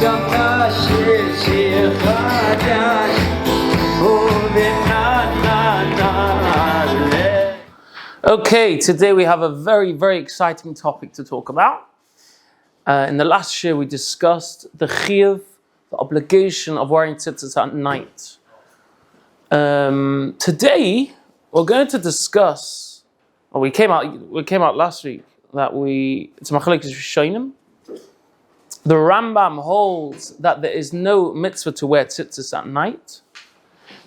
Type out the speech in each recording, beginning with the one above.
Okay, today we have a very, very exciting topic to talk about. In the last year, we discussed the chiyuv, the obligation of wearing tzitzit at night. Today, we're going to discuss. Well, we came out last week that it's machlokes rishonim. The Rambam holds that there is no mitzvah to wear tzitzit at night.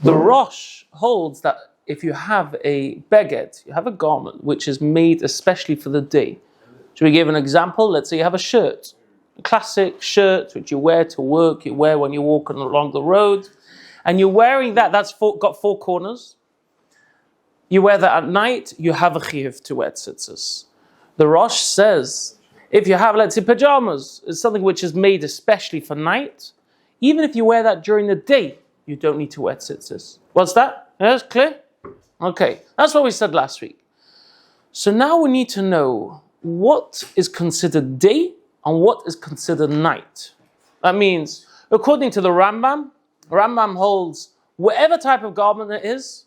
The Rosh holds that if you have a beged, you have a garment which is made especially for the day. Should we give an example? Let's say you have a shirt, a classic shirt which you wear to work, you wear when you're walking along the road, and you're wearing that, got four corners. You wear that at night, you have a chiyuv to wear tzitzis. The Rosh says, if you have, let's say, pajamas, it's something which is made especially for night, even if you wear that during the day, you don't need to wear tzitzis. What's that? Yes, clear? Okay, that's what we said last week. So now we need to know what is considered day and what is considered night. That means, according to the Rambam holds whatever type of garment it is,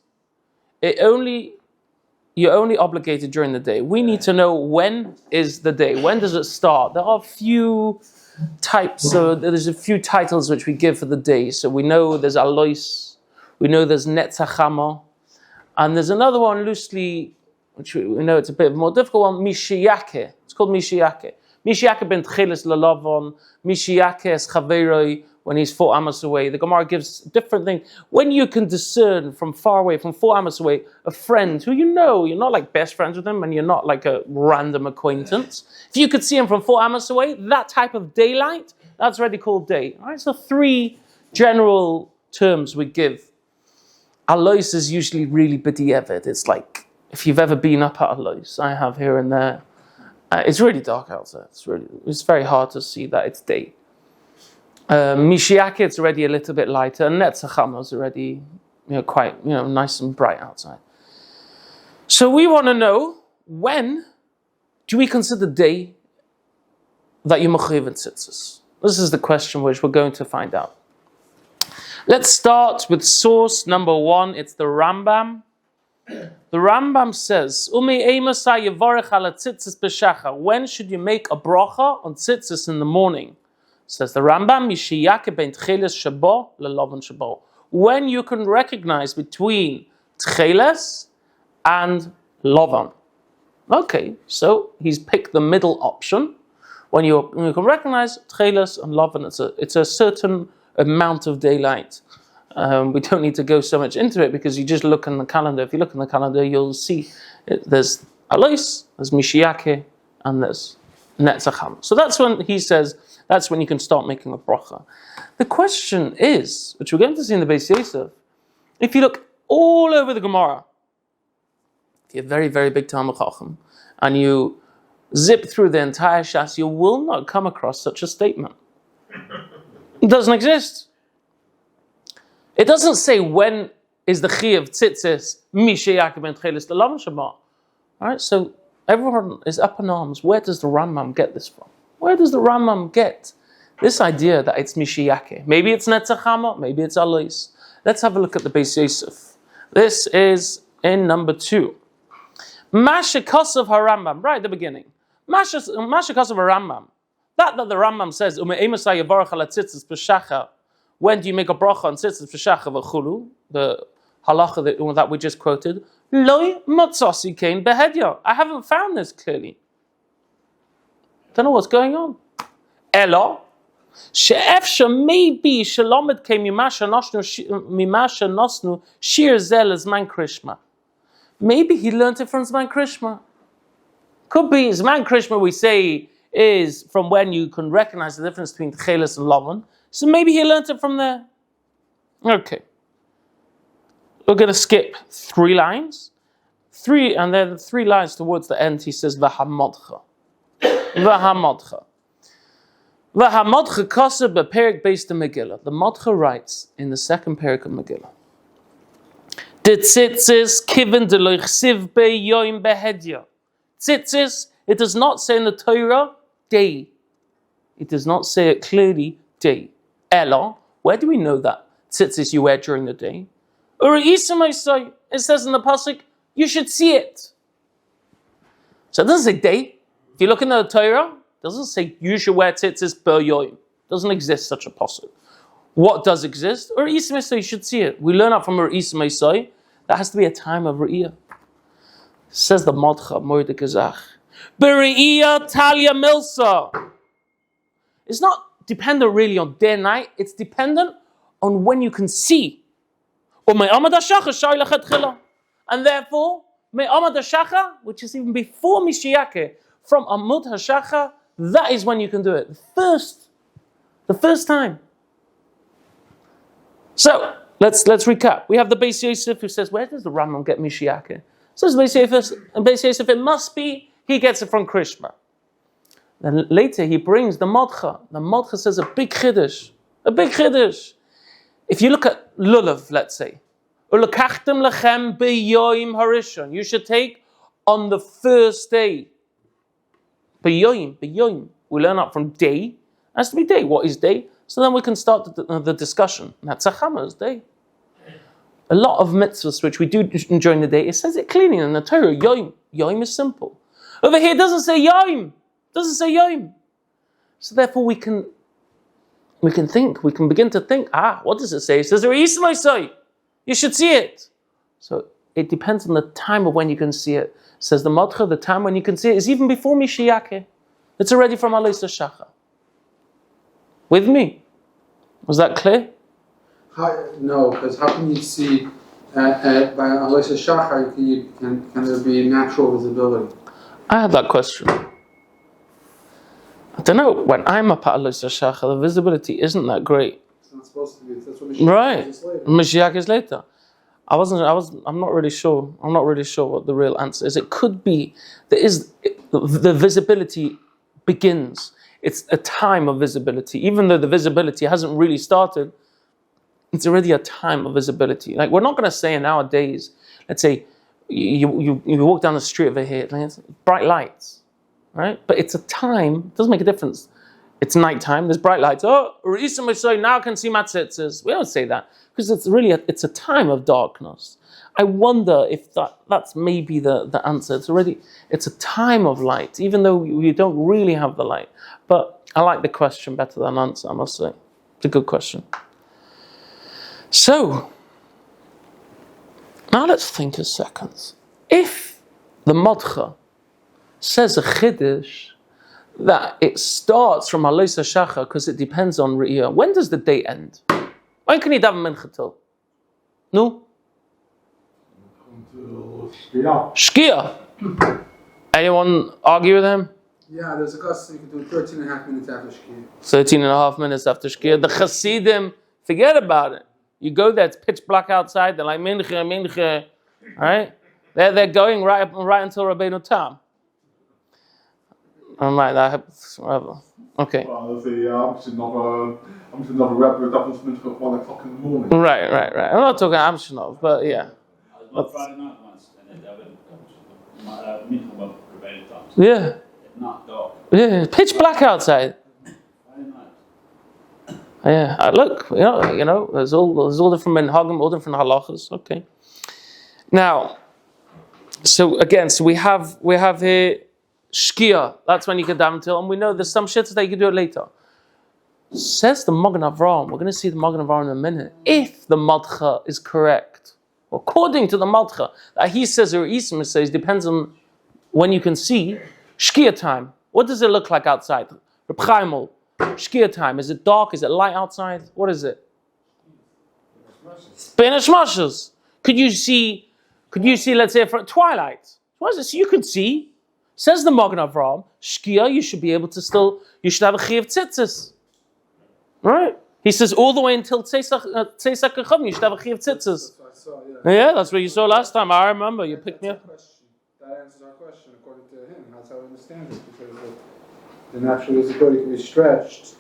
you're only obligated during the day. We need to know when is the day. When does it start? There are a few types, so there's a few titles which we give for the day. So we know there's Alois, we know there's Netzachama, and there's another one loosely, which we know it's a bit more difficult one, Mishiyake. It's called Mishiyake. Mishiyake ben Tchilis Lalavon, Mishiyake es Chaveroi, when he's 4 amos away. The Gemara gives different things. When you can discern from far away, from 4 amos away, a friend who you know, you're not like best friends with him and you're not like a random acquaintance. If you could see him from 4 amos away, that type of daylight, that's already called day. All right, so 3 general terms we give. Alois is usually really b'di'evid. It's like, if you've ever been up at Alois, I have here and there. It's really dark outside. It's very hard to see that it's day. Mishiyake, it's already a little bit lighter, and Netzachama is already, quite, nice and bright outside. So we want to know, when do we consider day that you're mechuyev in tzitzis? This is the question which we're going to find out. Let's start with source number 1. It's the Rambam. The Rambam says, when should you make a bracha on tzitzis in the morning? Says the Rambam, when you can recognize between tcheles and lovan. Okay, so he's picked the middle option. When you can recognize tcheles and lovan, it's a certain amount of daylight. We don't need to go so much into it because you just look in the calendar. If you look in the calendar, you'll see there's Alois, there's Mishiyake, and there's Netzacham. So that's when he says, that's when you can start making a bracha. The question is, which we're going to see in the Beit Yosef, if you look all over the Gemara, if you're a very, very big Talmud Chacham, and you zip through the entire Shas, you will not come across such a statement. It doesn't exist. It doesn't say when is the chiyuv tzitzis mishiyake ben tchelis l'lavan shabbat. All right, so everyone is up in arms. Where does the Rambam get this from? Where does the Rambam get this idea that it's mishiyake? Maybe it's netzachama, maybe it's alois. Let's have a look at the Beit Yosef. This is in number 2. Masha Kosav HaRambam, right at the beginning. Masha Kosav HaRambam. That the Rambam says, when do you make a bracha on tzitzis b'shacha v'chulu? The halacha that we just quoted. Loi motzasi kein behedya. I haven't found this clearly. Don't know what's going on. Elo she'efsha maybe shalomed came mimasha nosnu shir zel zman krishma. Maybe he learned it from Zman Krishma. Could be Zman Krishma. We say is from when you can recognize the difference between tcheles and lovan. So maybe he learned it from there. Okay. We're going to skip 3 lines. 3, and then 3 lines towards the end, he says, V'hamodcha. V'hamodcha. V'hamodcha kosa b'perik beis the Megillah. The Modcha writes in the 2nd perik of Megillah. The tzitzis kiven deloich siv be yoim behedya. Tzitzis, it does not say in the Torah, day. It does not say it clearly day. Ella, where do we know that tzitzis you wear during the day? It says in the pasuk, you should see it. So it doesn't say day. If you look in the Torah, it doesn't say you should wear tzitzis per yoim. Doesn't exist such a pasuk. What does exist? You should see it. We learn out from that has to be a time of re'iyah. Says the Modcha, Moed Gezach. Bere'iyah Talia Milsa. It's not dependent really on day and night. It's dependent on when you can see. And therefore, Me'amad HaShacha, which is even before Mishiyake, from Amud HaShacha, that is when you can do it. The first time. So, let's recap. We have the Beis Yosef who says, where does the Rambam get Mishiyake? Says Beis Yosef, it must be, he gets it from Krishma. Then later he brings the Modcha. The Modcha says a big chiddush. If you look at Lulav, let's say, Ulakachtem lechem beyoim harishon. You should take on the first day. Beyoim. We learn that from day. It has to be day. What is day? So then we can start the discussion. That's a Chama's day. A lot of mitzvahs which we do during the day, it says it clearly in the Torah. Yoim. Yoim is simple. Over here it doesn't say yoim. So therefore we can think. We can begin to think. What does it say? It says you should see it. So it depends on the time of when you can see it. Says the Modcha, the time when you can see it is even before Mishiyake. It's already from Alois Shacha. With me? Was that clear? No, because how can you see by Alois Shacha? Can there be natural visibility? I had that question. I don't know. When I'm up at Alois Shacha, the visibility isn't that great. It's not supposed to be. That's what Mashiach is later. Mashiach is later. I'm not really sure. I'm not really sure what the real answer is. It could be the visibility begins. It's a time of visibility. Even though the visibility hasn't really started, it's already a time of visibility. Like, we're not going to say nowadays, let's say you walk down the street over here, it's bright lights, right? But it's a time, it doesn't make a difference. It's nighttime, there's bright lights. Now I can see my tzitzis. We don't say that because it's a time of darkness. I wonder if that's maybe the answer. It's a time of light, even though you don't really have the light. But I like the question better than answer, I must say. It's a good question. So, now let's think a second. If the Modcha says a chiddush that it starts from Alois HaShacha because it depends on Re'iyah, when does the day end? When can you daven mincha till? No? Shkia. Anyone argue with him? Yeah, there's a custom you can do 13 and a half minutes after Shkia. 13 and a half minutes after Shkia. The Chassidim, forget about it. You go there, it's pitch black outside, they're like mincha, right? They're going right until Rabbeinu Tam. I'm like that. Okay. I'm nog rapper dat was minstens 1 o'clock in the morning. Right. I'm not talking Amshinov, but yeah. Friday night once, and then mincha about Rabbeinu Tam. Yeah. Not dark. Yeah, pitch black outside. Friday night. Yeah, look, you know, there's all different minhagim, all different halachas. Okay. Now, so we have here shkia. That's when you can daven till, and we know there's some shittas that you can do it later. Says the Magen Avraham. We're going to see the Magen Avraham in a minute. If the Modcha is correct, according to the Modcha, that he says or Isim says depends on when you can see shkia time. What does it look like outside? Reb Chaimel. Shkia time. Is it dark? Is it light outside? What is it? Bein Hashmashos. Could you see, let's say, for twilight? What is it? So you could see. Says the Magen Avraham, Shkia, you should have a Chiyav Tzitzis. Right? He says all the way until Tzeisak Kechavim, you should have a Chiyav Tzitzis. That's what I saw, yeah. Yeah, that's what you saw last time. I remember. You picked me up. That answers our question according to him. That's how we understand it. Because the natural visibility can be stretched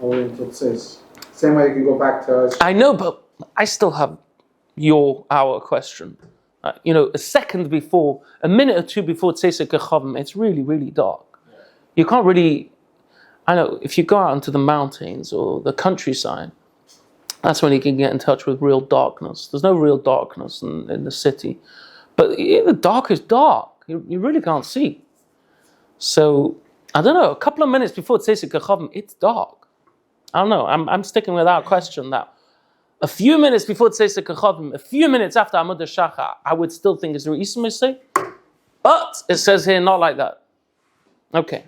all the way until Tzis. Same way you can go back to... I know, but I still have our question. A second before, a minute or two before Tzeisak Kechavim, it's really, really dark. You can't really... I know, if you go out into the mountains or the countryside, that's when you can get in touch with real darkness. There's no real darkness in the city. But the dark is dark. You really can't see. So, I don't know, a couple of minutes before Tzitzit Kechavim, it's dark. I don't know, I'm sticking with our question that a few minutes before Tzitzit Kechavim, a few minutes after Amud HaShachar, I would still think it's Re'is Misay. But it says here, not like that. Okay.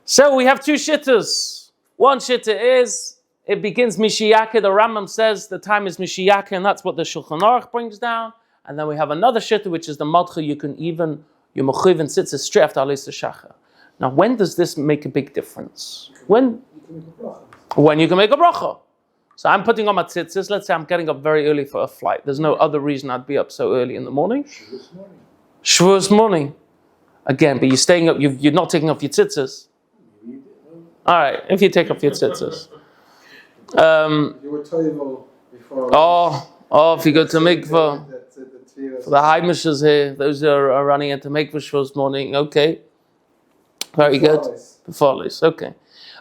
So we have two shittas. One shitta is, it begins Mishiyaka. The Rambam says the time is Mishiyaka, and that's what the Shulchan Aruch brings down. And then we have another shitta, which is the Madcha. You can even, you mechuv and tzitzis straight after Alis Shachar. Now, when does this make a big difference? When you can make a bracha. So I'm putting on my tzitzis. Let's say I'm getting up very early for a flight. There's no other reason I'd be up so early in the morning. Shavuos morning. Again, but you're staying up, you're not taking off your tzitzis. All right, if you take off your tzitzis. You were toivel before. If you go to mikvah. For the Haimishers here, those who are running into mikvah Shavuos morning, okay. Very good. Before Alis, okay.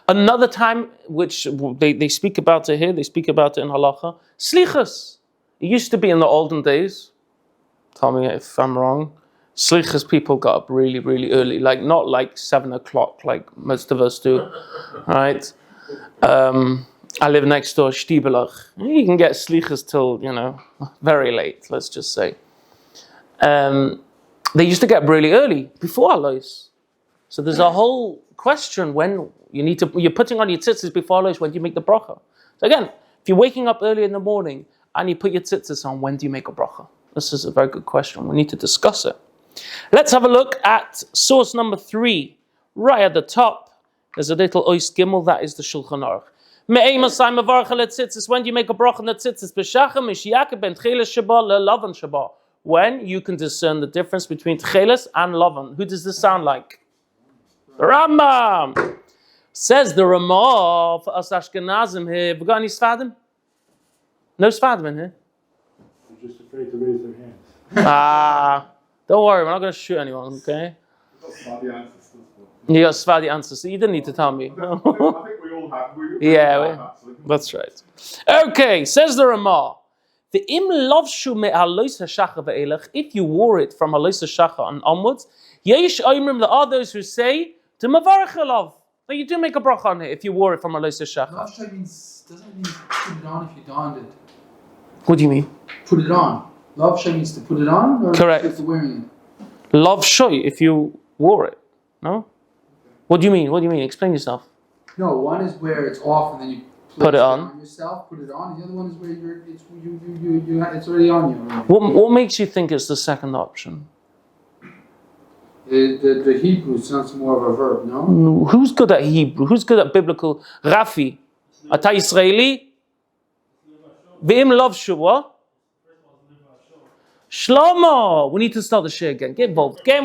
Another time, which they speak about it here, they speak about it in halacha, slichas. It used to be in the olden days, tell me if I'm wrong, slichas people got up really, really early, like not like 7 o'clock like most of us do, right? I live next door, Stiebelach. You can get slichas till, very late, let's just say. They used to get up really early, before Alois. So there's a whole question when you're putting on your tzitzis before Alois, when do you make the bracha? So again, if you're waking up early in the morning and you put your tzitzis on, when do you make a bracha? This is a very good question. We need to discuss it. Let's have a look at source number 3. Right at the top, there's a little ois gimel, that is the Shulchan Aruch. When do you make a bracha on the tzitzis? When you can discern the difference between tcheles and lavan. Who does this sound like? The Rambam. Says the Ramah for us Ashkenazim here. We got any Sfadim? No Sfadim in here? I'm just afraid to raise their hands. Don't worry, we're not going to shoot anyone, okay? You got Sfadi answers. You didn't need to tell me. I think we all have. That's right. Okay, says the Ramah. The im lovshu me alois hashachar ve'elach. If you wore it from alois hashachar and onwards, yesh oimrim, there are those who say to mavarech alav. So you do make a bracha on it if you wore it from alois hashachar. Lovshu doesn't mean put it on if you donned it. What do you mean? Put it on. Lovshu means to put it on, or correct. If you're wearing it. Lovshu if you wore it. No. What do you mean? Explain yourself. No, one is where it's off and then you put it on yourself. Put it on. The other one is where it's already on you. What makes you think it's the second option? The Hebrew sounds more of a verb, no? Who's good at Hebrew? Who's good at biblical? Rafi. Ata Israeli? V'im lovshu what? Shlomo. We need to start the share again. Get involved. Get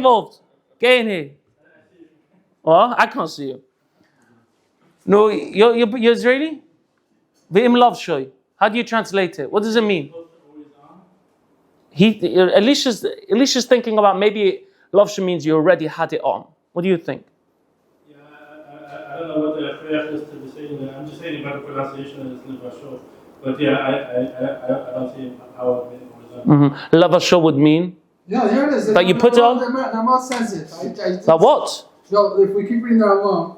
in here. Well, I can't see you. No, you're Israeli? V'im lovshu. How do you translate it? What does it mean? Elisha's thinking about maybe lovshu means you already had it on. What do you think? Yeah, I don't know what the Reach is to be saying. I'm just saying about the pronunciation is Levasho. But yeah, I don't see how it means. Lavasho would mean? Yeah, there it is. That you put it on? The Ramah says it. That what? No, if we keep reading the Ramah,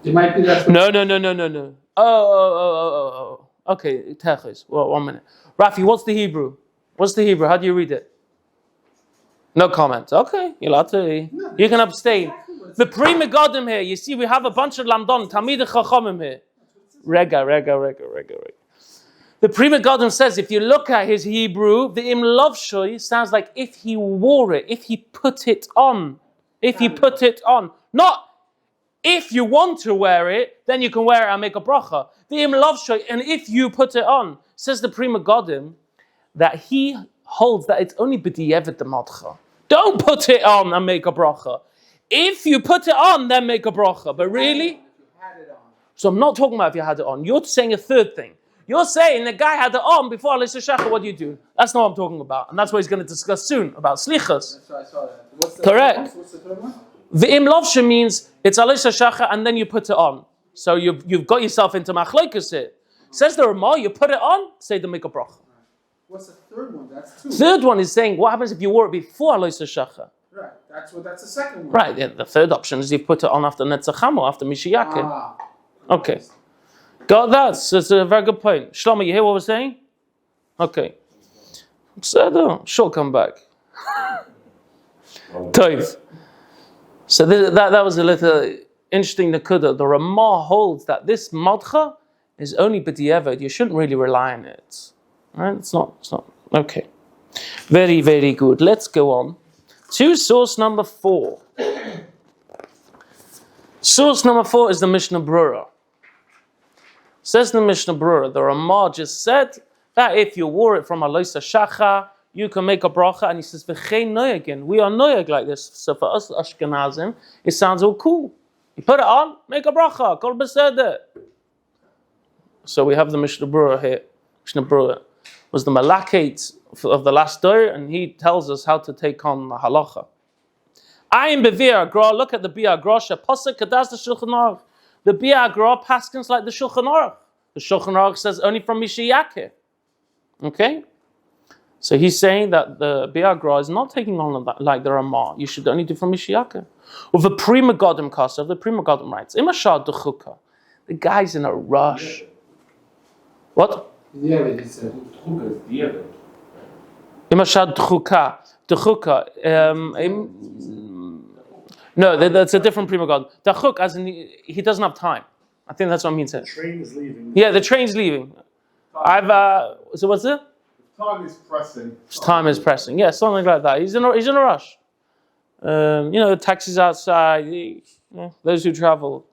it might be that. No. Oh. Okay, Teches. Well, 1 minute. Rafi, what's the Hebrew? How do you read it? No comment. Okay, you'll have to. You can abstain. The Pri Megadim here. You see, we have a bunch of Lamdon, Talmid Chachamim here. Rega. The Pri Megadim says, if you look at his Hebrew, the im lovshoy sounds like if he wore it, if he put it on. Not if you want to wear it, then you can wear it and make a bracha. The im lovshoy, and if you put it on, says the Pri Megadim, that he holds that it's only b'di'evet the madcha. Don't put it on and make a bracha. If you put it on, then make a bracha. But really? So I'm not talking about if you had it on. You're saying a third thing. You're saying the guy had it on before Alis Shachar, what do you do? That's not what I'm talking about. And that's what he's going to discuss soon, about slichas. That's why I saw that. What's the correct. What's the third one? V'im lovshe means It's Alois HaShachar, and then you put it on. So you've got yourself into Machlokes here. Says the Ramah, you put it on, say the make a bracha. What's the third one? That's two. Third one is saying, what happens if you wore it before Alois HaShachar? Right. That's the second one. Right. Yeah, the third option is you put it on after Netzachamo, after Mishiyake. Okay. Got that. So it's a very good point. Shlomo, you hear what we're saying? Okay. So she'll come back. Tov. So that was a little interesting nakuda. The Ramah holds that this madcha is only b'diavad. You shouldn't really rely on it. Right? It's not. Okay. Very, very good. Let's go on to source number 4. Source number 4 is the Mishnah Brura. Says the Mishnah Brura, the Ramah just said that if you wore it from Alois HaShachar, you can make a bracha, and he says, "V'chein noyagin." We are noyag like this. So for us Ashkenazim, it sounds all cool. You put it on, make a bracha, kol beseder. So we have the Mishnah Brura here. Mishnah Brura was the malakate of the last day, and he tells us how to take on the halacha. Ayin b'vir agra. Look at the Bi Agra. Pasuk kadas the Shulchan Aruch. The Bi Agra paskins like the Shulchan Aruch. The Shulchan Aruch says only from Mishiyake. Okay. So he's saying that the Bi Agra is not taking on like the Ramah. You should only do from Mishiyake. With the Prima Godim Kasav, the Prima Godim writes, Imashad Duchuka. The guy's in a rush. What? Yeah, he said. Imashad Duchuka. No, that's a different Prima God. Dachuk, as in he doesn't have time. I think that's what I mean to say. The train is leaving. Yeah, the train's leaving. So what's it? Time is pressing. Time is pressing. Yeah, something like that. He's in a rush. The taxis outside. Those who travel.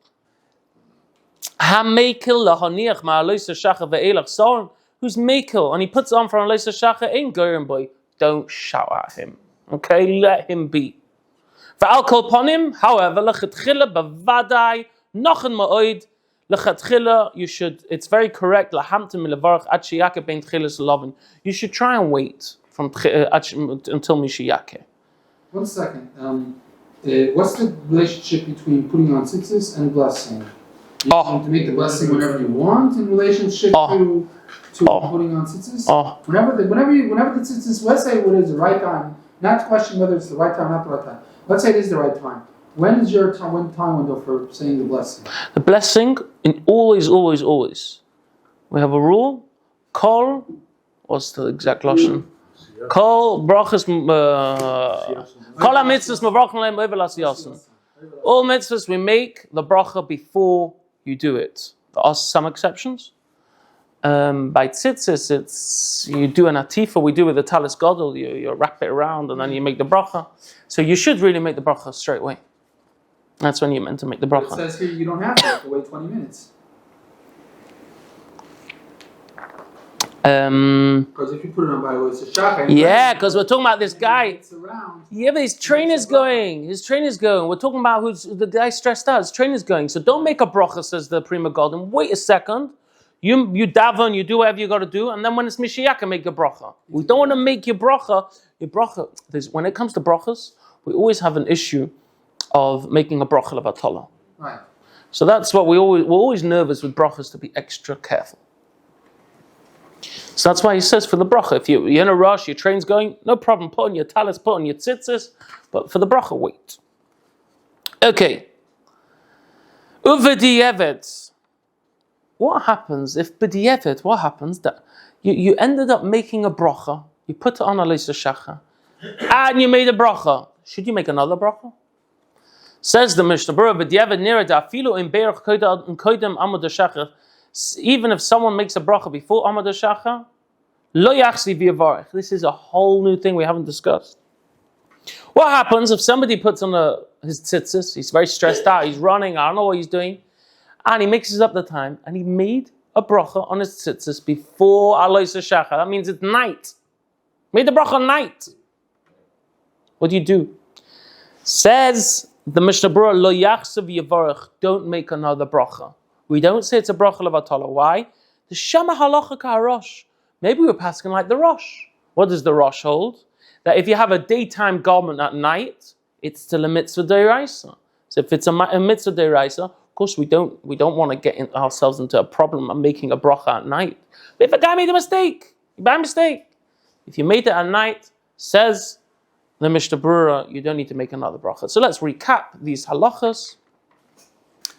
Who's Mekel? And he puts on from Alois HaShachar, ain't going boy. Don't shout at him. Okay, let him be. For alcohol upon him, however, lechatchila bavadai nochen ma'oid lechatchila. You should. It's very correct. Lahamtim milavarach at shiyake bein tchilas lovin. You should try and wait from until mishiyake. 1 second. What's the relationship between putting on tzitzis and blessing? You need to make the blessing whenever you want in relationship to putting on tzitzis. Whenever the tzitzis, let's say what is the right time. Not to question whether it's the right time or not the right time. Let's say it is the right time. When is your time window for saying the blessing? The blessing, in always. We have a rule. Kol, what's the exact lashon? Kol brachas, kol ha-mitzvahs mavrachin lehem over l'asiyasam. All mitzvahs we make the bracha before you do it. There are some exceptions. By tzitzis, it's you do an atifa. We do with the talis gadol. You wrap it around and then you make the bracha. So you should really make the bracha straight away. That's when you're meant to make the bracha. But it says here you don't have to wait 20 minutes. Because if you put it on by the way, it's a shaka. Yeah, because we're talking about this guy. Yeah, but his train is going. We're talking about who's the guy stressed out. His train is going. So don't make a bracha, says the Prima Golden. Wait a second. You daven, you do whatever you got to do, and then when it's Mishiyaka, make your bracha. We don't want to make your bracha. When it comes to brachas, we always have an issue of making a bracha levatala. Right. So that's what we're always nervous with brachas to be extra careful. So that's why he says for the bracha, if you're in a rush, your train's going, no problem, put on your talis, put on your tzitzis, but for the bracha, wait. Okay. Uvediyevet. What happens if b'di'evet? What happens that you ended up making a bracha, you put it on Alois HaShachar, and you made a bracha? Should you make another bracha? Says the Mishnah Berurah, b'di'evet nira da'afilu in be'erach koydem amud HaShachar. Even if someone makes a bracha before amud HaShachar, lo yachsi v'yavarech. This is a whole new thing we haven't discussed. What happens if somebody puts on his tzitzis? He's very stressed out. He's running. I don't know what he's doing. And he mixes up the time, and he made a bracha on his tzitzis before Alois HaShachar. That means it's night. Made the bracha night. What do you do? Says the Mishnah Berurah, lo yachsav yavarech, don't make another bracha. We don't say it's a bracha levatala. Why? The shama halacha ka'arosh. Maybe we're passing like the Rosh. What does the Rosh hold? That if you have a daytime garment at night, it's still a mitzvah d'oraisa. So if it's a mitzvah deraisa, of course we don't want to get ourselves into a problem of making a bracha at night. But if a guy made a mistake, by mistake, if you made it at night, says the Mishnah Berurah, you don't need to make another bracha. So let's recap these halachas,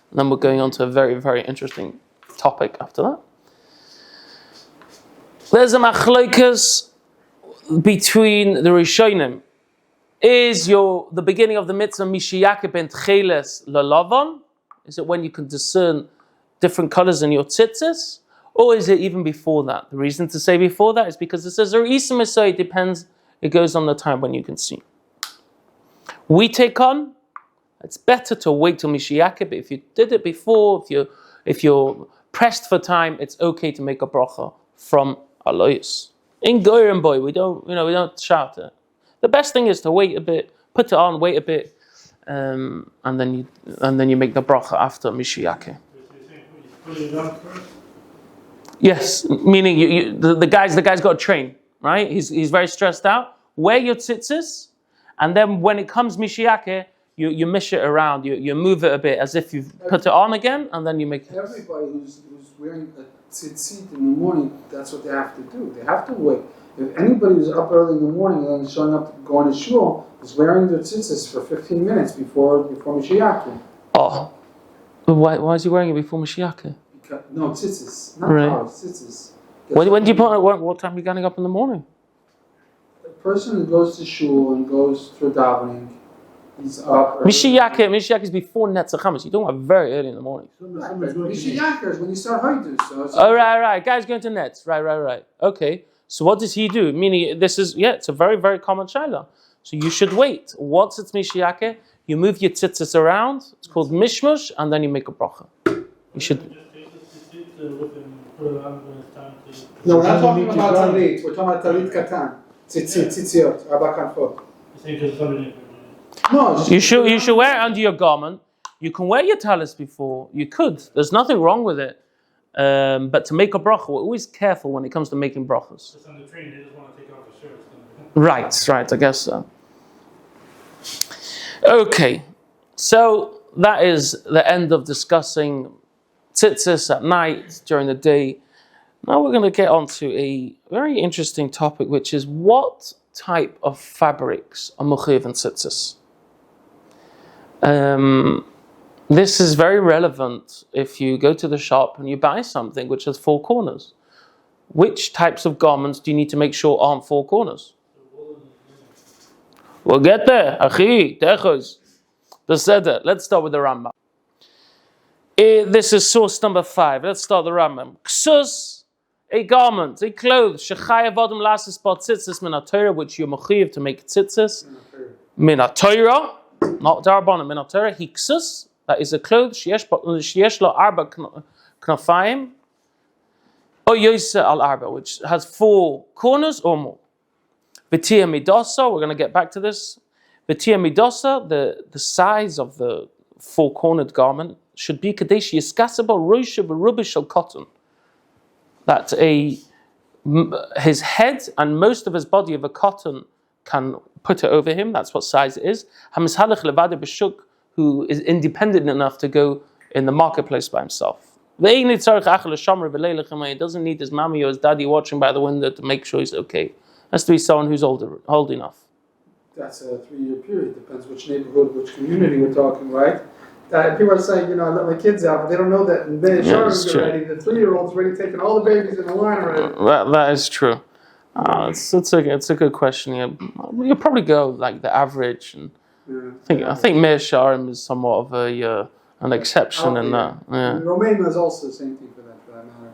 and then we're going on to a very, very interesting topic after that. There's a machlokes between the Rishonim. Is the beginning of the mitzvah mishiyake ben tcheles lalavan? Is it when you can discern different colors in your tzitzis? Or is it even before that? The reason to say before that is because it says it depends, it goes on the time when you can see. We take on, it's better to wait till mishiyake, but if you did it before, if you're pressed for time, it's okay to make a bracha from aloyus. In Goyim boy, we don't shout it. The best thing is to wait a bit, put it on, wait a bit, and then you make the bracha after mishiyake. Yes, meaning the guy's got to train, right? He's very stressed out. Wear your tzitzis, and then when it comes mishiyake, you mish it around, you move it a bit as if you've put it on again, and then you make it. Everybody who's wearing a tzitzit in the morning, that's what they have to do. They have to wait. If anybody who's up early in the morning and then showing up going to shul is wearing their tzitzis for 15 minutes before Mashiach. Oh, why is he wearing it before Mashiach? No, tzitzis, not right. ours, tzitzis. When do you put it? What time are you getting up in the morning? A person who goes to shul and goes for davening, he's up. Mashiach is before Netzach Hamas. You don't have very early in the morning. Mashiach is when you start Haidus. Oh, right. Guy's going to Netz. Right. Okay. So what does he do? Meaning, it's a very, very common shaila. So you should wait. Once it's Mashiach, you move your tzitzis around. It's called mishmush, and then you make a bracha. You should. No, we're not talking about talit. We're talking about talit katan. Tzitziot, arba kanfot. No, you should wear it under your garment. You can wear your talis before. You could. There's nothing wrong with it. But to make a bracha, we're always careful when it comes to making brachas. Just on the train, they just want to take off the shirt. Right. I guess so. Okay, so that is the end of discussing tzitzis at night, during the day. Now we're going to get on to a very interesting topic, which is what type of fabrics are mechuyev in tzitzis. This is very relevant if you go to the shop and you buy something which has four corners. Which types of garments do you need to make sure aren't four corners? We'll get there. Let's start with the Rambam. This is source number 5. Let's start the Rambam. Ksus, a garment, a clothes, shechayav adam lasis bar tzitzis min ha-Torah, which you're mechuyev to make tzitzis. Min ha-Torah, not darbanan, min ha-Torah. Hiksus, that is a clothes, sheyesh lo arba knafayim, or yoyse al arba, which has 4 corners or more. V'tia midasa, we're going to get back to this. V'tia midasa, the size of the 4-cornered garment should be kadesh yiskasaba roisha v'rubish al cotton. That his head and most of his body of a cotton can put it over him. That's what size it is. Hamishalach levada b'shuk, who is independent enough to go in the marketplace by himself. He doesn't need his mommy or his daddy watching by the window to make sure he's okay. Has to be someone who's old enough. That's a 3-year period. Depends which neighborhood, which community we're talking, right? People are saying, I let my kids out, but they don't know that in Beit already, the 3-year-old's already taking all the babies in the line already. That is true. It's a good question. You'll probably go like the average, and I think Meir Sharim is somewhat of an exception in that. Yeah. Romania is also the same thing for that matter.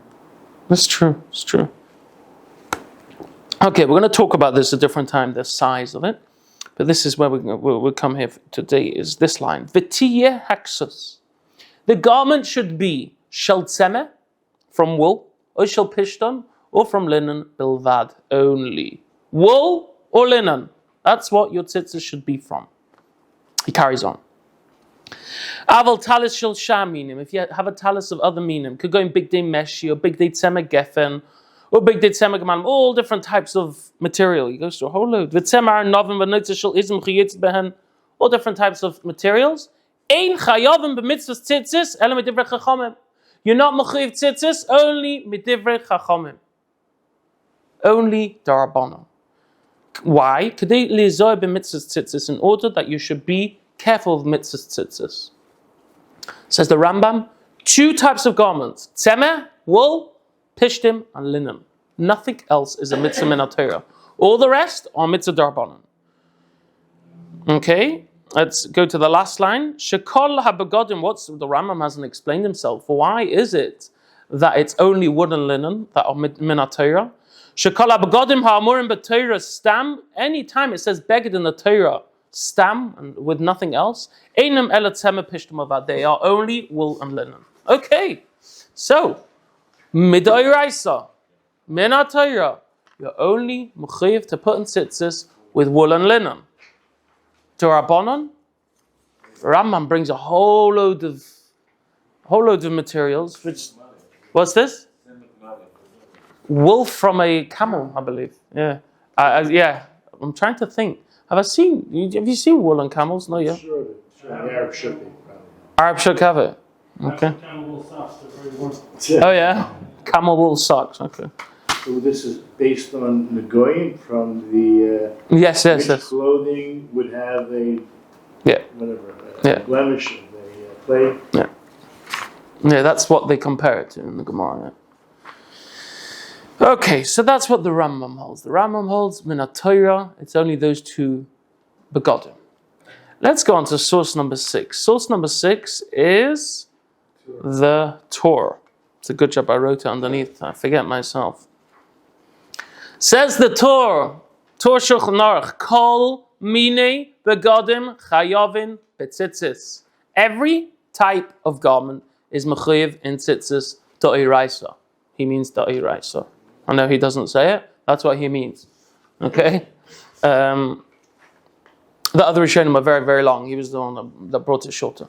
That's true. It's true. Okay, we're going to talk about this at a different time, the size of it. But this is where we'll come here today, is this line. V'tiyeh haksus. The garment should be shel tzemeh, from wool, or shel pishton, or from linen bilvad only. Wool or linen. That's what your tzitzis should be from. He carries on. Aval talis shel sham minim. If you have a talis of other minim, could go in big day meshi, or big day tzemeh gefen, or big day tzemeh gemanim, all different types of material. He goes through a whole load. V'tzemeh novim v'notzah shel izm chiyetz behen, all different types of materials. Ein chayavim b'mitzvahs tzitzis ela midivrei chachamim. You're not mechuyev tzitzis only midivrei chachamim. Only darabanan. Why? Kedei lizoy b'mitzvahs tzitzis, in order that you should be careful of mitzvahs tzitzis. Says the Rambam, 2 types of garments: tzemeh, wool, pishtim, and linen. Nothing else is a mitzvah min Torah. All the rest are mitzvah darabanan. Okay, let's go to the last line. Shekol habegodim. What's the Rambam hasn't explained himself? Why is it that it's only wool and linen that are min Torah? Shekol habegodim ha'amurim b'Torah stam. Anytime it says beged in the Torah, stam, and with nothing else, einam ela tzemeh pishtim avad. They are only wool and linen. Okay, so midoraisa min Torah, you're only mechuyev to put in tzitzis with wool and linen. Darabanan, Rambam brings a whole load of materials. Which, what's this? Wool from a camel, I believe. Yeah, yeah. I'm trying to think. Have you seen wool on camels? No, yeah. Sure. The Arab should be. Arab should have it. Okay. Camel wool socks, they're very warm. Oh yeah, camel wool socks. Okay. So this is based on the goyim from the Yes. which clothing would have a blemish of a plague. Yeah, that's what they compare it to in the Gemara. Yeah. Okay, so that's what the Rambam holds. The Rambam holds min Torah. It's only those 2 begodim. Let's go on to source number 6. Source number 6 is the Torah. It's a good job I wrote it underneath. I forget myself. Says the Torah Shulchan Aruch, Kol Mine Begodim Chayavin Betzitzis. Every type of garment is mechuyev in tzitzis da'iraisa. He means da'iraisa. I know he doesn't say it. That's what he means. Okay. The other Rishonim are very, very long. He was the one that brought it shorter.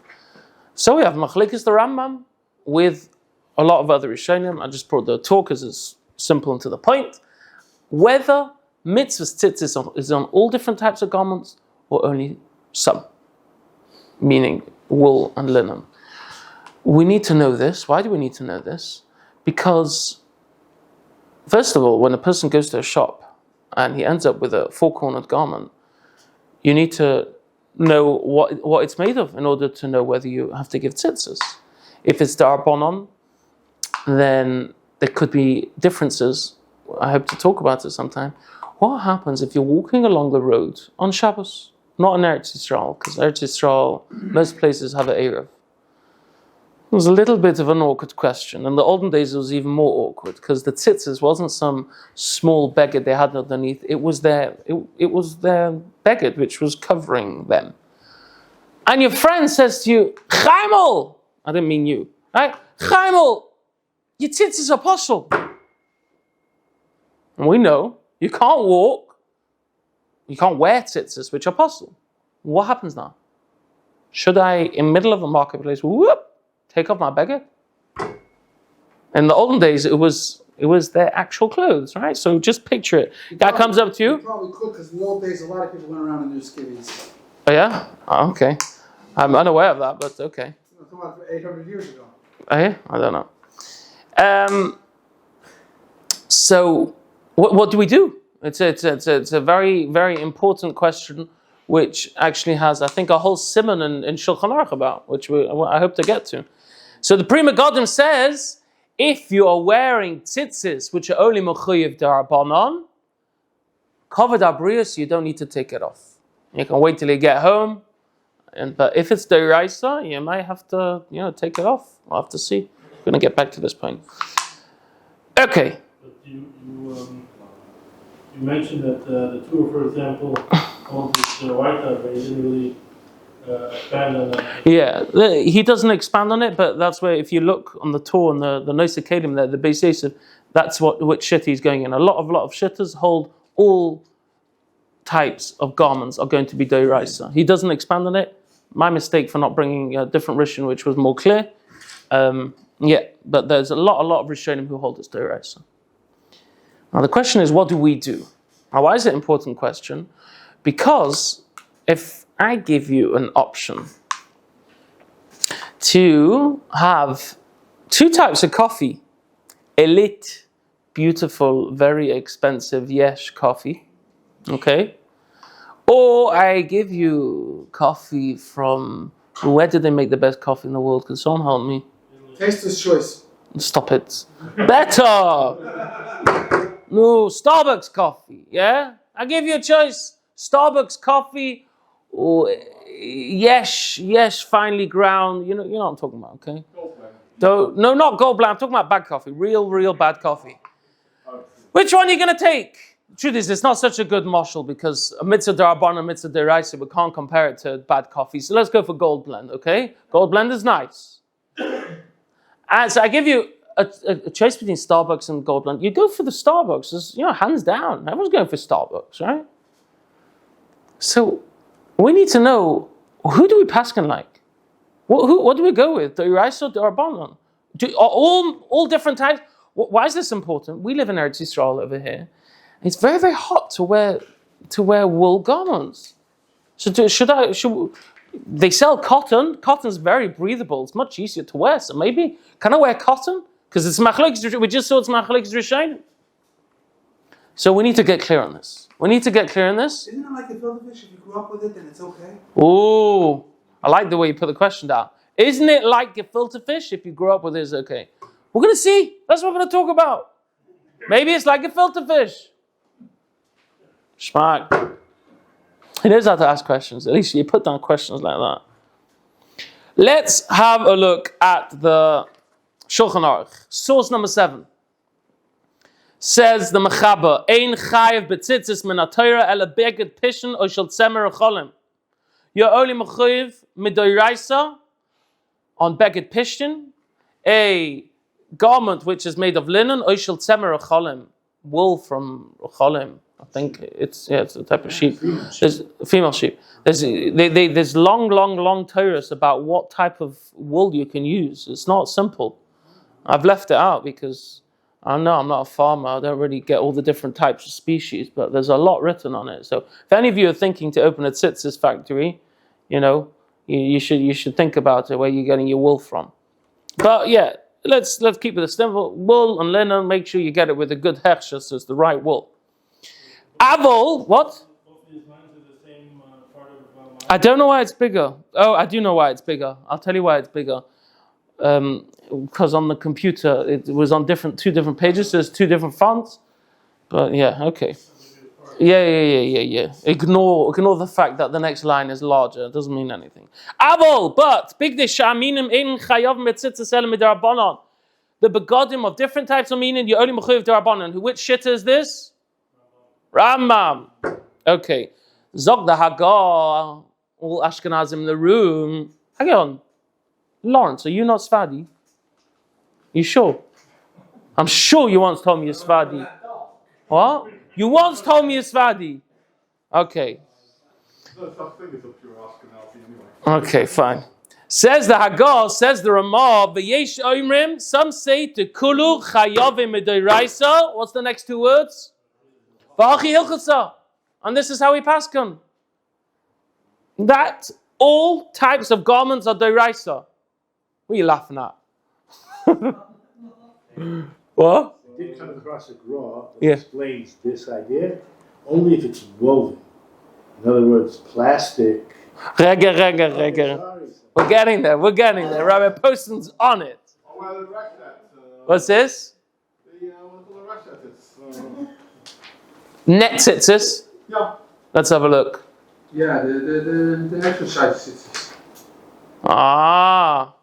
So we have Machlekes the Rambam with a lot of other Rishonim. I just brought the Torah because it's simple and to the point. Whether mitzvahs tzitzis is on all different types of garments or only some, meaning wool and linen. We need to know this. Why do we need to know this? Because, first of all, when a person goes to a shop and he ends up with a 4-cornered garment, you need to know what it's made of in order to know whether you have to give tzitzis. If it's darabanan, then there could be differences. I hope to talk about it sometime. What happens if you're walking along the road on Shabbos? Not in Eretz Yisrael, because Eretz Yisrael, most places have an Erev. It was a little bit of an awkward question. In the olden days, it was even more awkward, because the tzitzis wasn't some small beged they had underneath. It was their beged, which was covering them. And your friend says to you, Chaimel! I didn't mean you, right? Chaimel, your tzitzis are apostle. And we know you can't walk, you can't wear tzitzis, which are apostle. What happens now? Should I, in the middle of a marketplace, take off my beged? In the olden days, it was their actual clothes, right? So just picture it. Guy comes up to you. You probably could, because in the old days, a lot of people went around in their skivvies. Oh yeah? Oh, okay. I'm unaware of that, but okay. Come on, 800 years ago. Oh yeah? I don't know. So what do we do? It's a very, very important question, which actually has, I think, a whole simon in Shulchan Aruch about, which I hope to get to. So the Pri Megadim says, if you are wearing tzitzis, which are only mechuyev darabanan, kavod habrius, you don't need to take it off. You can wait till you get home, but if it's d'oraisa, you might have to, take it off. We'll have to see. We're going to get back to this point. Okay. But you mentioned that the Torah, for example, called this white but he didn't really expand on that. Yeah, he doesn't expand on it, but that's where, if you look on the Torah and the Nosei Kedim there, the Beis Yosef, that's which shitta he's going in. A lot of shittas hold all types of garments are going to be d'oraisa. He doesn't expand on it. My mistake for not bringing a different Rishon, which was more clear. But there's a lot of Rishonim who hold this d'oraisa. Now the question is, what do we do? Now, why is it an important question? Because if I give you an option to have two types of coffee. Elite, beautiful, very expensive yesh coffee. Okay? Or I give you coffee from... Where did they make the best coffee in the world? Can someone help me? Taster's choice. Stop it. Better! No, Starbucks coffee, yeah? I give you a choice. Starbucks coffee or yesh, finely ground. You know what I'm talking about, okay? No, not gold blend. I'm talking about bad coffee. Real bad coffee. Which one are you going to take? The truth is, it's not such a good mashal because a mitzvah d'Rabbanan and a mitzvah d'Oraisa, we can't compare it to bad coffee. So let's go for gold blend, okay? Gold blend is nice. And so I give you a choice between Starbucks and gold blend. You go for the Starbucks. It's, hands down. Everyone's going for Starbucks, right? So we need to know, who do we paskin like? What do we go with? The D'Oraisa or D'Rabbanan? All different types. Why is this important? We live in Eretz Yisrael over here. It's very, very hot to wear wool garments. So they sell cotton. Cotton's very breathable. It's much easier to wear. So maybe, can I wear cotton? Because it's machlokes. We just saw it's machlokes rishonim. So we need to get clear on this. Isn't it like a filter fish? If you grew up with it, then it's okay? Ooh, I like the way you put the question down. Isn't it like a filter fish? If you grew up with it, it's okay. We're going to see. That's what we're going to talk about. Maybe it's like a filter fish. Schmack. He knows how to ask questions. At least you put down questions like that. Let's have a look at the Shulchan Aruch. Source number 7. Says the Mechaber, Ein chayev b'tzitzis min ha-Torah ela beged pishin o shel tzemer ucholim. You're only mechayev midoraisa on beged pishin, a garment which is made of linen, o shel tzemer ucholim, wool from ucholim. I think it's a type of sheep. There's a female sheep. There's long Torahs about what type of wool you can use. It's not simple. I've left it out because I know I'm not a farmer. I don't really get all the different types of species, but there's a lot written on it. So if any of you are thinking to open a tzitzit factory, you should think about it, where you're getting your wool from. But yeah, let's keep it simple. Wool and linen, make sure you get it with a good hechsher, so it's the right wool. Avol, what? I don't know why it's bigger. Oh, I do know why it's bigger. I'll tell you why it's bigger. Because on the computer it was on two different pages, so there's 2 different fonts. But yeah, okay. Yeah. Ignore the fact that the next line is larger. It doesn't mean anything. Avol, but big shaminim in chayav metzitzis el midrabanan. The begodim of different types of meaning, you only mechuyev d'Rabbanan. Which shitta is this? Rambam. Okay. Zog the Hagar, all Ashkenazim in the room. Hang on. Lawrence, are you not Sfadi? You sure? I'm sure you once told me you're Sfadi. What? You once told me you're Sfadi. Okay. Okay, fine. Says the Hagar, says the Ramah, V'yesh Oimrim, some say to Kulu Chayavim Midoraisa. What's the next 2 words? V'achi Hilchasa. And this is how we paskin. That all types of garments are Doraisa. What are you laughing at? What? I did come across a graw that explains this idea only if it's woven. In other words, plastic. Rega. We're getting there. Rabbi Poston's on it. What's this? Net tzitzis. Yeah. Let's have a look. Yeah, the exercise tzitzis. Ah.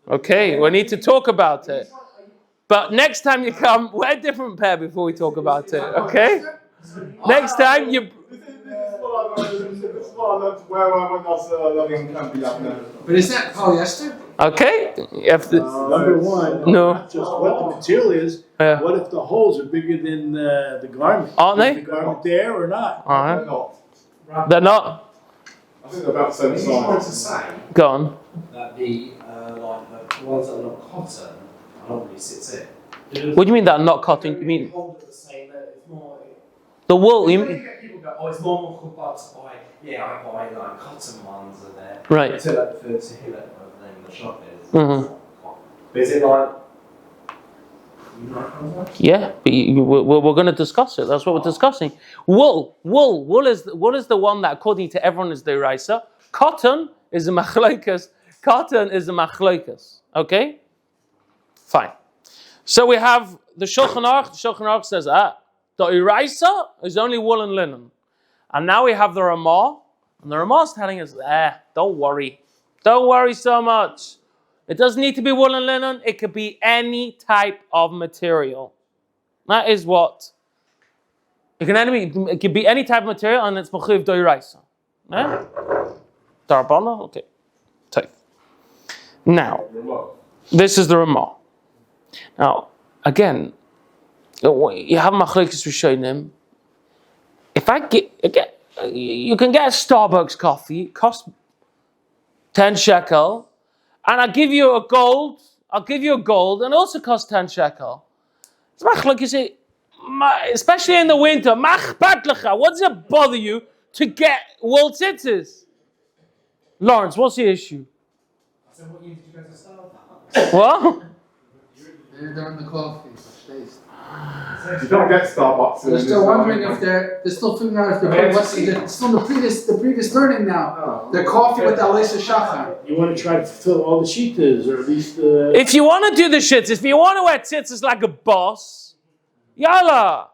Okay, we need to talk about it. But next time you come, wear a different pair before we talk about it, okay? Next time you... But is that polyester? Okay. Number one, not just what the material is, what if the holes are bigger than the garment? Aren't they? Is the garment there or not? They're not. I think they're about the same size. Go on. That the ones that are not cotton are not really tzitzit. What do you mean that are not cotton? You mean Hold it the same. It's more. the wool? You When mean? you get people go, it's more chuppah to buy. Yeah, I buy like cotton ones and they're Right. to Hillel, whatever the name of the shop is. But is it like? Yeah, but we're going to discuss it. That's what we're discussing. Wool is the one that, according to everyone, is the Deraisa. Cotton is a machlokas. Okay, fine. So we have the Shulchan Aruch. The Shulchan Aruch says, the Deraisa is only wool and linen. And now we have the Ramah, and the Ramah is telling us, don't worry so much. It doesn't need to be wool and linen. It could be any type of material. That is what. It could be any type of material, and it's Mechuyev D'Oraisa. Darbana? Okay. Take. Now, this is the Ramah. Now, again, you have Machlokes Rishonim. If you can get a Starbucks coffee, it costs 10 shekel. And I'll give you a gold, and it also costs 10 shekel. It's machlok, you see, especially in the winter, what does it bother you to get wool tzitzis? Lawrence, what's the issue? I said, what year did you go to Starbucks? What? They're in the coffee. You don't get Starbucks. They're still wondering if they're still figuring out if they're still the previous learning now. They're coffee with the Alisa Shachar. You want to try to fulfill all the shitas, or at least If you want to do the shits, if you want to wear tzitzis like a boss, yalla,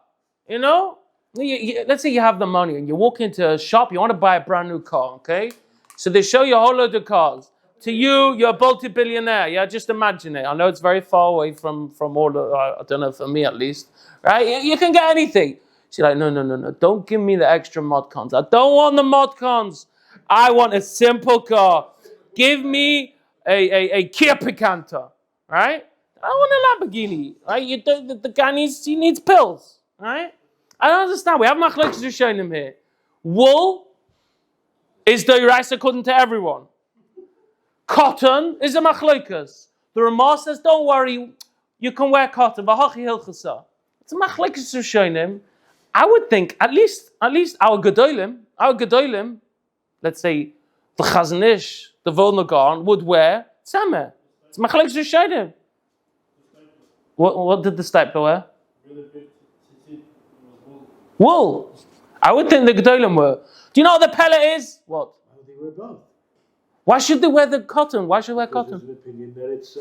let's say you have the money and you walk into a shop, you want to buy a brand new car, okay? So they show you a whole load of cars. To you, you're a multi-billionaire. Yeah, just imagine it. I know it's very far away from all the, I don't know, for me at least. Right? You can get anything. She's like, no. Don't give me the extra mod cons. I don't want the mod cons. I want a simple car. Give me a Kia Picanto. Right? I want a Lamborghini. Right? The guy needs pills. Right? I don't understand. We have machlokes Rishonim here. Wool is the Deraisa according to everyone. Cotton is a machlokas. The Ramah says, don't worry, you can wear cotton. It's a machlokas Rishonim. I would think at least our gedolim, let's say the Chazzan, the Vilna Gaon, would wear tzemeh. It's machlokas Rishonim. What did the stipler wear? Wool. I would think the gedolim were. Do you know what the pella is? What? they wear both. Why should they wear the cotton? Why should they wear cotton? There's an opinion that it's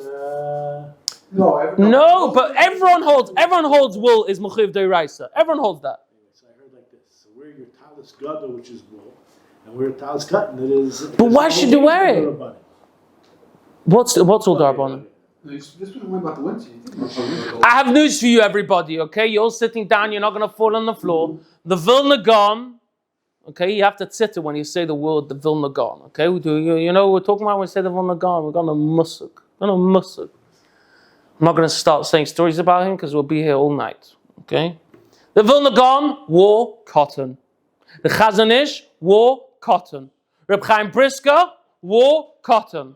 No, but everyone holds wool is Mechuyev D'Oraisa. Everyone holds that. So I heard like this. So wear your talis gada, which is wool, and wear talis cotton, that is. But why should you wear it? What's all Darbanan? This was about the winter. I have news for you, everybody. Okay, you're all sitting down. You're not going to fall on the floor. The Vilna Gaon. Okay, you have to tzitter when you say the word the Vilna Gaon. Okay, we're talking about when we say the Vilna Gaon. We're going to musuk. I'm not going to start saying stories about him because we'll be here all night. Okay, the Vilna Gaon wore cotton. The Chazzan wore cotton. Reb Chaim Brisker wore cotton.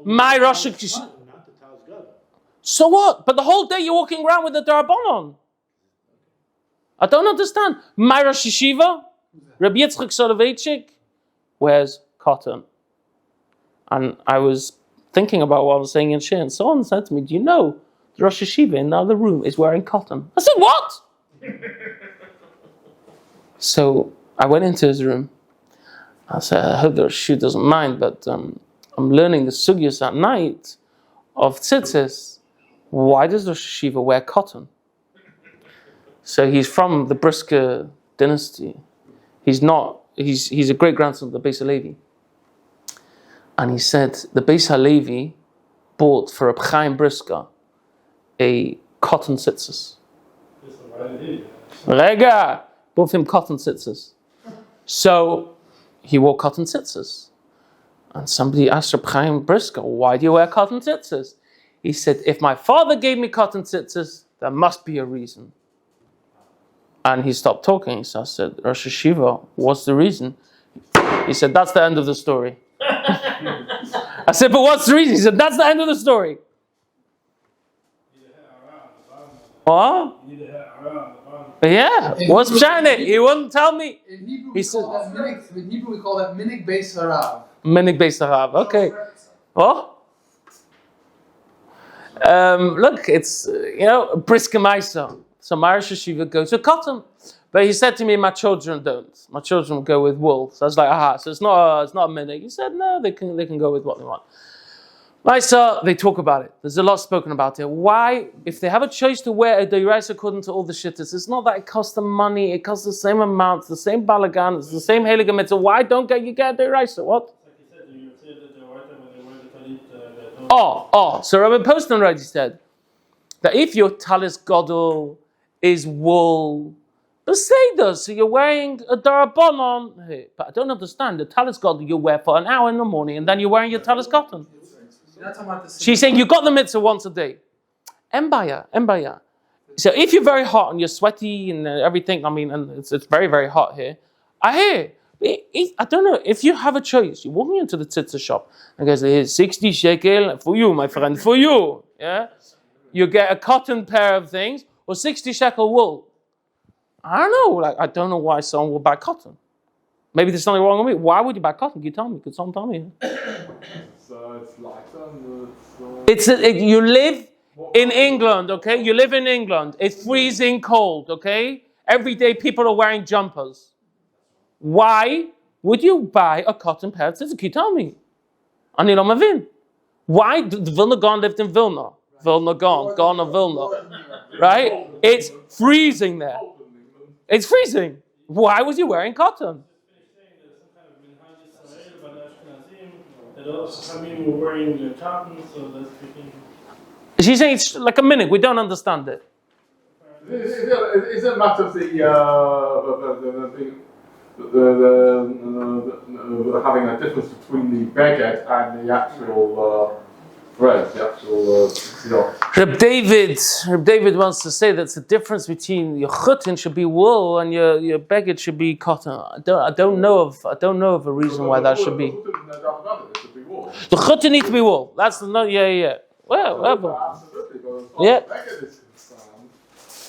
My Rosh. So what? But the whole day you're walking around with the Darbanon. I don't understand. My Rosh Yeshiva, Rabbi Yitzchak Soloveitchik, wears cotton. And I was thinking about what I was saying in Shir, and someone said to me, do you know the Rosh Yeshiva in the other room is wearing cotton? I said, what? So I went into his room. I said, I hope the Rosh Yeshiva doesn't mind, but I'm learning the sugyas at night of tzitzis. Why does Rosh Yeshiva wear cotton? So he's from the Brisker dynasty. He's a great-grandson of the Beis HaLevi. And he said the Beis HaLevi bought for Reb Chaim Brisker a cotton tzitzis. Rega! Bought him cotton tzitzis. So he wore cotton tzitzis. And somebody asked Reb Chaim Brisker, why do you wear cotton tzitzis? He said, if my father gave me cotton tzitzis, there must be a reason. And he stopped talking. So I said, Rosh Yeshiva, what's the reason? He said, that's the end of the story. I said, but what's the reason? He said, that's the end of the story. What? Yeah, what's Pshat? He wouldn't tell me. In Hebrew, we call that minik beis harav. Minik beis harav, okay. What? Look, it's, brisker Maisa. So my Rosh Hashiva goes with cotton. But he said to me, my children don't. My children will go with wool. So I was like, aha, so it's not a minute. He said, no, they can go with what they want. Maisa, they talk about it. There's a lot spoken about it. Why? If they have a choice to wear a deraisa according to all the shittas, it's not that it costs them money, it costs the same amount, it's the same balagan, it's the same heilige mitzvah. Why don't you get a deraisa? What? So Rabbi Poston already said that if your talis godel is wool, Beseder, so you're wearing a darabonon. But I don't understand. The talis godel you wear for an hour in the morning, and then you're wearing your talis cotton. She's saying you got the mitzvah once a day. Embaya. So if you're very hot and you're sweaty and everything, and it's very, very hot here, I hear. I don't know, if you have a choice, you're walking into the Tzitzit shop and goes, here's 60 shekel for you, my friend, for you. Yeah? You get a cotton pair of things or 60 shekel wool. I don't know, I don't know why someone will buy cotton. Maybe there's something wrong with me. Why would you buy cotton? Can you tell me? Could someone tell me? So it's lighter. You live in England, okay? You live in England. It's freezing cold, okay? Every day people are wearing jumpers. Why would you buy a cotton pair of tzitzit? Can you tell me? Ani lo mavin. Why? The Vilna Gaon lived in Vilna. Vilna Gaon of Vilna. Right? It's freezing there. It's freezing. Why was you wearing cotton? She's saying it's like a minute. We don't understand it. Is it a matter of the having a difference between the baguette and the actual bread, the actual Reb David wants to say that's the difference between your chutin should be wool and your baguette should be cotton. I don't know of a reason why that should be. The chutin needs to be wool. That's the Well, absolutely. Yeah.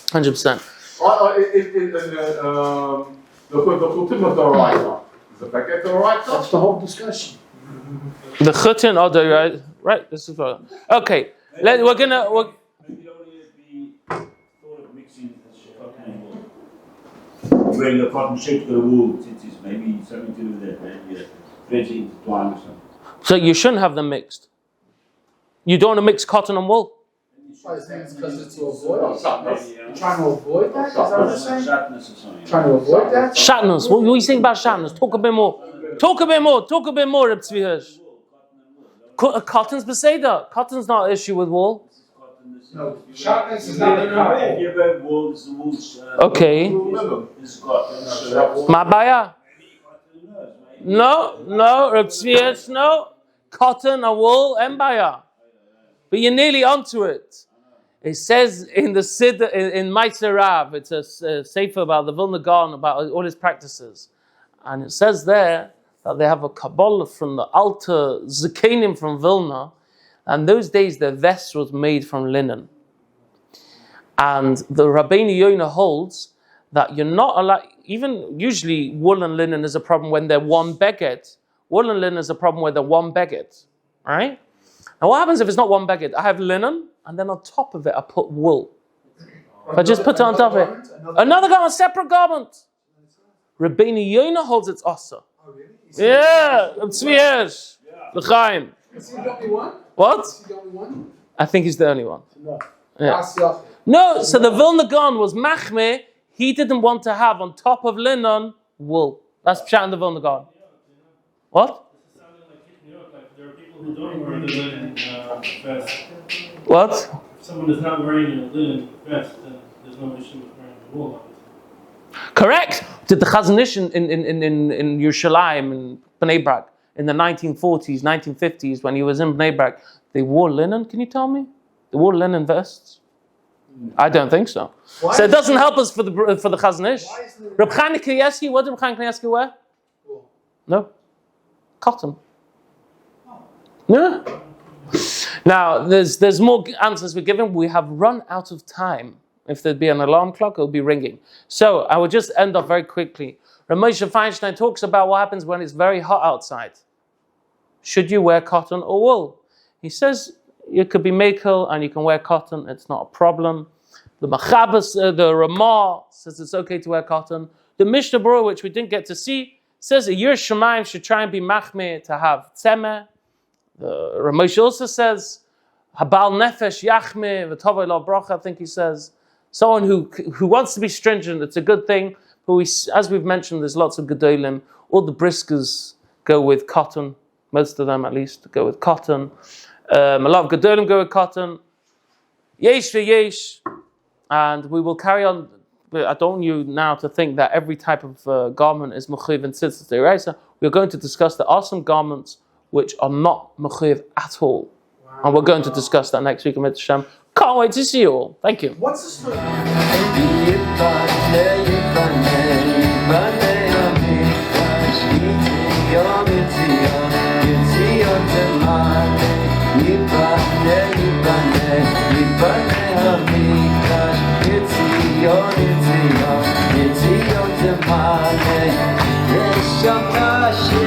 100%. The chutin of the oraita. Is the baguette the oraita? That's the whole discussion. The chutin or the right. This is what. Okay. We're gonna. Maybe only the thought of mixing cotton and wool. Wearing a cotton shirt with wool, it's maybe something to do with that. Maybe threads intertwined or something. So you shouldn't have them mixed. You don't want to mix cotton and wool. Because it's to avoid. You're Trying to avoid that? Is that what you're saying? Shatness or something. Trying to avoid that? Shatnez. What are you saying about shatnez? Talk a bit more. Reb Tzvi Hirsch. Cotton's beseder. Cotton's not an issue with wool. No, sharpness is not a problem. If you have wool, it's wool. Okay. It's cotton. Mabaya. No, Reb Tzvi Hirsch, no. Cotton and wool, embaya. But you're nearly onto it. It says in the Siddur, in Mitzvah Rav, it's a sefer about the Vilna Gaon, about all his practices. And it says there that they have a Kabbalah from the altar Zakenim from Vilna. And those days the vest was made from linen. And the Rabbi Yonah holds that you're not allowed, even usually wool and linen is a problem when they're one beged. Wool and linen is a problem where they're one beged. Right? Now what happens if it's not one beged? I have linen, and then on top of it I put wool. If I just put it on top of it. Another garment, separate garment. Rabbi Yonah holds it's asa. Oh, really? Yeah, Tzvi Hirsch. L'chaim. Is he the only one? What? Is he the only one? I think he's the only one. Yeah. As Yaffe. No, so the Vilna Gaon was machmeh. He didn't want to have on top of linen wool. That's pshat in the Vilna Gaon. What? There are people who don't wear the linen vest. What? If someone is not wearing a linen vest, then there's no issue with wearing the wool. Correct. Did the Chazzan in Yerushalayim, in Bnei Brak, in the 1940s, 1950s, when he was in Bnei Brak, they wore linen? Can you tell me? They wore linen vests? I don't think so. So it doesn't help us for the Chazzan Ish. Reb Chaim Kanievsky, what did Reb Chaim Kanievsky wear? No. Cotton. No. Now, there's more answers we're giving. We have run out of time. If there'd be an alarm clock, it would be ringing. So I will just end off very quickly. Ramosha Feinstein talks about what happens when it's very hot outside. Should you wear cotton or wool? He says, you could be mekel and you can wear cotton. It's not a problem. The Machabas, the Ramah says it's okay to wear cotton. The Mishnah Berurah, which we didn't get to see, says a Yer Shemaim should try and be machmir to have tzemeh. The Ramesh also says Habal Nefesh Yachmir V'Tovei Lo Bracha. I think he says someone who wants to be stringent. It's a good thing. But as we've mentioned, there's lots of gedolim. All the briskers go with cotton. Most of them, at least, go with cotton. A lot of gedolim go with cotton. Yesh v'yesh. And we will carry on. I don't want you now to think that every type of garment is mechuyev and tzitzit deraisa. We're going to discuss there are some garments which are not mechuyev at all. Wow. And we're going to discuss that next week in Mitzvah Shem. Can't wait to see you all. Thank you. What's the story? It's